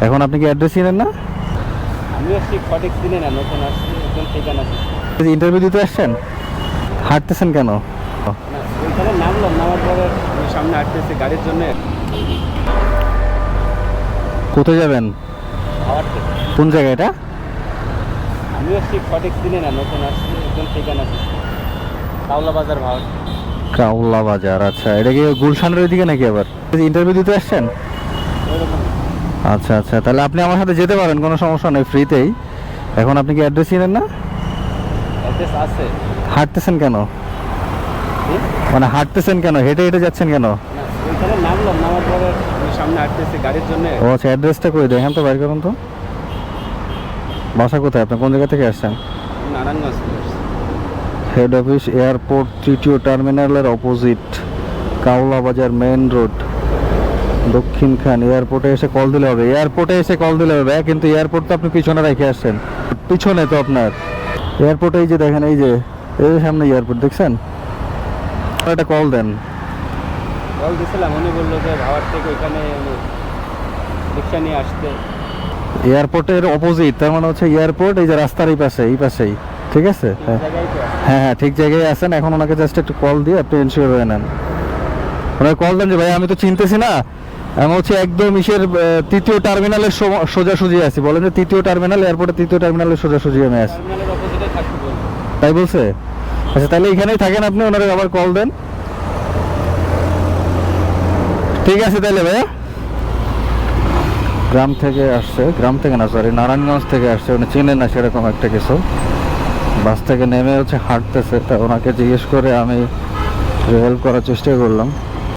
এখন আপনি কি অ্যাড্রেস চিনেন না? আমিও ঠিক সঠিক চিনি না, নতুন আসছি, একদম ঠিকানা দিচ্ছি। ইন্টারভিউ দিতে আসছেন, হাঁটতেছেন কেন? না, ওইখানে নামলাম, নামার পরে আমি সামনে আসতেছি গাড়ির জন্য। কোথায় যাবেন? খাওয়ার থেকে কোন জায়গা এটা? আমিও ঠিক সঠিক চিনি না, নতুন আসছি, একদম ঠিকানা দিচ্ছি। কাউলা বাজার ভাওয়ার। কাউলা বাজার, আচ্ছা। এটা কি গুলশানের ওইদিকে নাকি? আবার ইন্টারভিউ দিতে আসছেন? ওইরকম আচ্ছা আচ্ছা, তাহলে আপনি আমার সাথে যেতে পারেন, কোনো সমস্যা নেই, ফ্রিতেই। এখন আপনি কি অ্যাড্রেস চিনেন না? অ্যাড্রেস আছে। হাঁটতেছেন কেন? মানে হাঁটতেছেন কেন, হেঁটে হেঁটে যাচ্ছেন কেন? না, ওইখানে নামলাম, নামার পরে আমি সামনে আসতেছি গাড়ির জন্য। ও আচ্ছা, অ্যাড্রেসটা করে দেখেন তো, বাইর করুন তো। বাসা কোথায় আপনার, কোন জায়গা থেকে আসছেন? নারায়ণগঞ্জ থেকে আসছি। হেড অফিস এয়ারপোর্ট, তৃতীয় টার্মিনালের অপোজিট, কাউলা বাজার মেইন রোড, দক্ষিণখান। এয়ারপোর্টে এসে কল দিলে হবে, এয়ারপোর্টে এসে কল দিলে হবে, কিন্তু এয়ারপোর্ট তো আপনি পিছনে রেখে আসছেন। পিছনে তো আপনার এয়ারপোর্ট, এই যে দেখেন, এই যে সামনে এয়ারপোর্ট দেখছেন। একটা কল দেন। কল দিয়েছিলাম, উনি বললো যে ভাওয়ার থেকে ওইখানে রিক্সা নিয়ে আসতে। এয়ারপোর্টের অপোজিট, তার মানে হচ্ছে এয়ারপোর্ট এই যে রাস্তার এই পাশে, এই পাশেই, ঠিক আছে? ঠিক জায়গায় তো আছে। হ্যাঁ হ্যাঁ, ঠিক জায়গায় আছেন। এখন ওনাকে জাস্ট একটু কল দিয়ে আপনি এনশিওর হয়ে নেন। ওনাকে কল দেন যে ভাই আমি তো চিনতেছি না, আমি হচ্ছে একদম ইসের তৃতীয় টার্মিনালের সোজাসুজি আছি। বলেন যে তৃতীয় টার্মিনাল, এয়ারপোর্টের তৃতীয় টার্মিনালের সোজাসুজি আমি আছি। টার্মিনালের অপোজিটে থাকতে বলবো। তাই বলছে? আচ্ছা, তাহলে এখানেই থাকেন আপনি, ওনারে আবার কল দেন। ঠিক আছে তাহলে ভাইয়া। গ্রাম থেকে আসছে, গ্রাম থেকে না সরি, নারায়ণগঞ্জ থেকে আসছে, উনি চিনেন না সেরকম একটা কিছু। বাস থেকে নেমে হচ্ছে হাঁটতেছে, তা ওনাকে জিজ্ঞেস করে আমি হেল্প করার চেষ্টা করলাম।